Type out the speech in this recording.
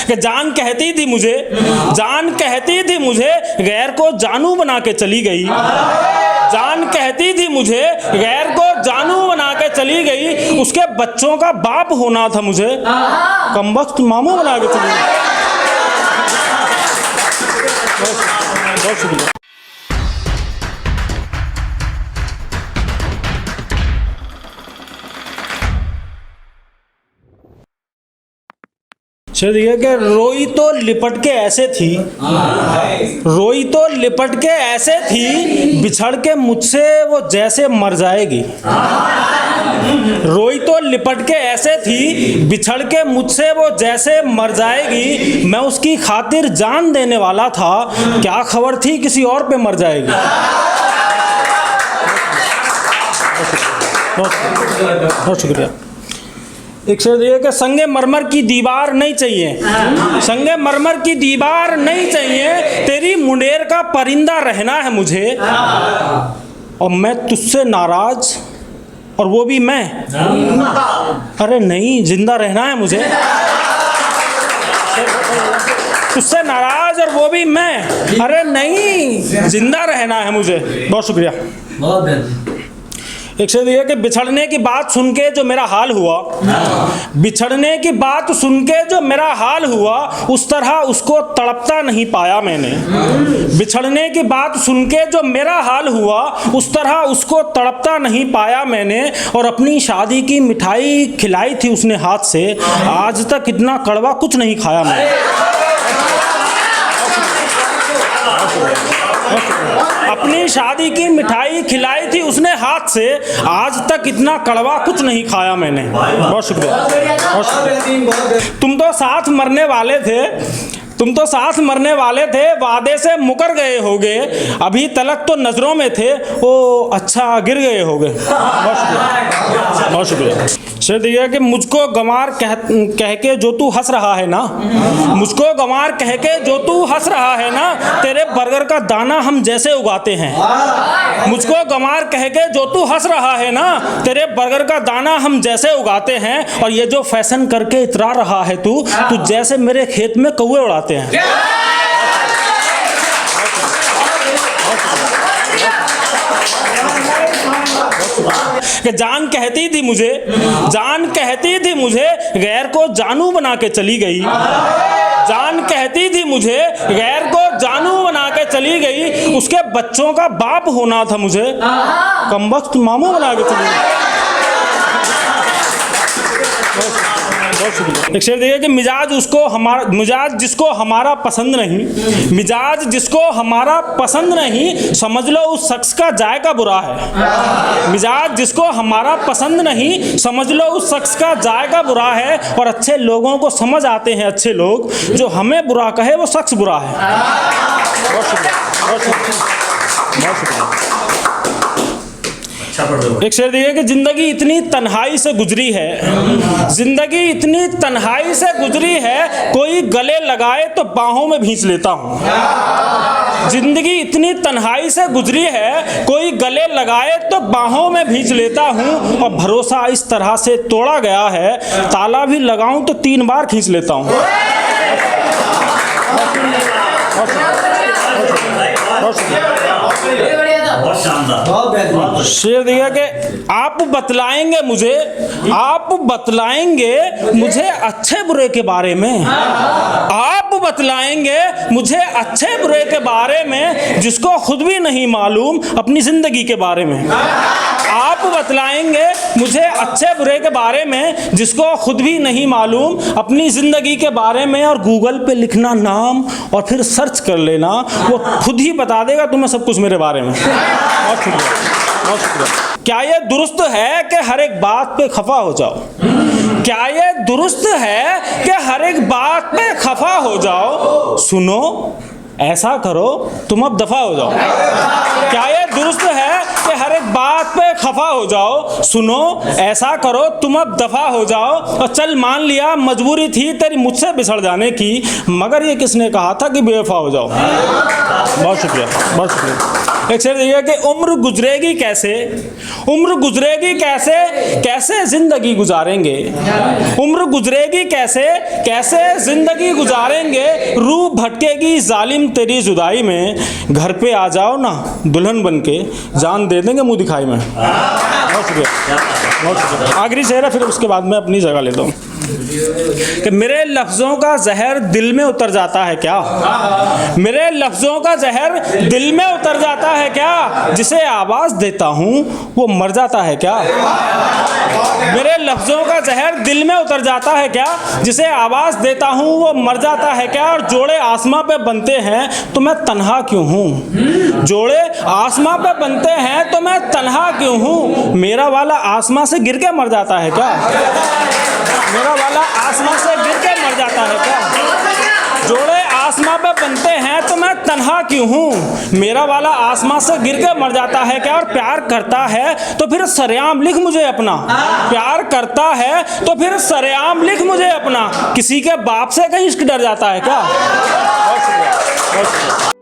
कि जान कहती थी मुझे, जान कहती थी मुझे, गैर को जानू बना के चली गई। जान कहती थी मुझे, गैर को जानू बना के चली गई। उसके बच्चों का बाप होना था मुझे, कमबख्त मामू बना के चली गई। बहुत शुक्रिया। चलिए कि रोई तो लिपट के ऐसे थी, रोई तो लिपट के ऐसे थी, बिछड़ के मुझसे वो जैसे मर जाएगी। रोई तो लिपट के ऐसे थी, बिछड़ के मुझसे वो जैसे मर जाएगी। मैं उसकी खातिर जान देने वाला था, क्या खबर थी किसी और पे मर जाएगी। बहुत शुक्रिया। एक शेर दिए कि संगे मरमर की दीवार नहीं चाहिए, संगे मरमर की दीवार नहीं चाहिए, तेरी मुंडेर का परिंदा रहना है मुझे। और मैं तुझसे नाराज, और वो भी मैं, अरे नहीं जिंदा रहना है मुझे। तुझसे नाराज और वो भी मैं, अरे नहीं जिंदा रहना है मुझे। बहुत शुक्रिया। एक शेर ये कि बिछड़ने की बात सुन के जो मेरा हाल हुआ, बिछड़ने की बात सुन के जो मेरा हाल हुआ, उस तरह उसको तड़पता नहीं पाया मैंने। बिछड़ने की बात सुन के जो मेरा हाल हुआ, उस तरह उसको तड़पता नहीं पाया मैंने। और अपनी शादी की मिठाई खिलाई थी उसने हाथ से, आज तक इतना कड़वा कुछ नहीं खाया मैंने। अपनी शादी की मिठाई खिलाई थी उसने हाथ से, आज तक इतना कड़वा कुछ नहीं खाया मैंने। बहुत शुक्रिया। तुम तो साथ मरने वाले थे, तुम तो साथ मरने वाले थे, वादे से मुकर गए होगे, अभी तलक तो नजरों में थे, ओ अच्छा गिर गए होगे। बहुत शुक्रिया। शेर दिया कि मुझको गंवार कह के जो तू हंस रहा है ना, मुझको गंवार कह के जो तू हंस रहा है ना, तेरे बर्गर का दाना हम जैसे उगाते हैं। मुझको गंवार कह के जो तू हंस रहा है ना, तेरे बर्गर का दाना हम जैसे उगाते हैं। और ये जो फैशन करके इतरा रहा है तू जैसे मेरे खेत में कौवे उड़ाते हैं। कि जान कहती थी मुझे, जान कहती थी मुझे, गैर को जानू बना के चली गई। जान कहती थी मुझे, गैर को जानू बना के चली गई। उसके बच्चों का बाप होना था मुझे, कमबख्त मामू बना के चली गई। एक शेर देखिए कि मिजाज जिसको हमारा पसंद नहीं, मिजाज जिसको हमारा पसंद नहीं, समझ लो उस शख्स का जायका बुरा है। मिजाज जिसको हमारा पसंद नहीं, समझ लो उस शख्स का जायका बुरा है। और अच्छे लोगों को समझ आते हैं अच्छे लोग, जो हमें बुरा कहे वो शख्स बुरा है। बहुत शुक्रिया, बहुत शुक्रिया, बहुत शुक्रिया। एक शेर दिए कि जिंदगी इतनी तन्हाई से गुजरी है, जिंदगी इतनी तन्हाई से गुजरी है, कोई गले लगाए तो बाहों में भींच लेता हूँ। जिंदगी इतनी तन्हाई से गुजरी है, कोई गले लगाए तो बाहों में भींच लेता हूँ। और भरोसा इस तरह से तोड़ा गया है, ताला भी लगाऊं तो 3 बार खींच लेता हूँ। शेर दिया कि आप बतलाएंगे मुझे अच्छे बुरे के बारे में, आप बतलाएंगे मुझे अच्छे बुरे के बारे में, जिसको खुद भी नहीं मालूम अपनी जिंदगी के बारे में। आप बतलाएंगे मुझे अच्छे बुरे के बारे में, जिसको खुद भी नहीं मालूम अपनी जिंदगी के बारे में। और गूगल पे लिखना नाम और फिर सर्च कर लेना, वो खुद ही बता देगा तुम्हें सब कुछ मेरे बारे में। बहुत शुक्रिया, बहुत शुक्रिया। क्या ये दुरुस्त है कि हर एक बात पे खफा हो जाओ? क्या ये दुरुस्त है कि हर एक बात पे खफा हो जाओ? सुनो ऐसा करो तुम अब दफा हो जाओ। क्या ये दुरुस्त है कि हर एक बात पे खफा हो जाओ? सुनो ऐसा करो तुम अब दफा हो जाओ। और चल मान लिया मजबूरी थी तेरी मुझसे बिछड़ जाने की, मगर ये किसने कहा था कि बेवफा हो जाओ? बहुत शुक्रिया, बहुत शुक्रिया। एक शेर देखिए कि उम्र गुजरेगी कैसे, उम्र गुजरेगी कैसे, कैसे जिंदगी गुजारेंगे, उम्र गुजरेगी कैसे, कैसे जिंदगी गुजारेंगे, रूह भटकेगी जालिम तेरी जुदाई में, घर पे आ जाओ ना दुल्हन बन के, जान दे देंगे मुंह दिखाई में। बहुत शुक्रिया। आखिरी शेर है, फिर उसके बाद मैं अपनी जगह लेता हूँ कि मेरे लफ्ज़ों का जहर दिल में उतर जाता है क्या, मेरे लफ्ज़ों का जहर दिल में उतर जाता है क्या, जिसे आवाज़ देता हूँ वो मर जाता है क्या, मेरे लफ्ज़ों का जहर दिल में उतर जाता है क्या, जिसे आवाज़ देता हूँ वो मर जाता है क्या, और जोड़े आसमां पे बनते हैं तो मैं तन्हा क्यों हूँ, जोड़े आसमां पे बनते हैं तो मैं तन्हा क्यों हूँ, मेरा वाला आसमां से गिर के मर जाता है क्या, मेरा वाला आसमां से गिर के मर जाता है क्या, जोड़े आसमां पे बनते हैं तो मैं तन्हा क्यों हूँ, मेरा वाला आसमां से गिर के मर जाता है क्या, और प्यार करता है तो फिर सरेआम लिख मुझे अपना, प्यार करता है तो फिर सरेआम लिख मुझे अपना, किसी के बाप से कहीं इश्क डर जाता है क्या। बहुत शुक्रिया।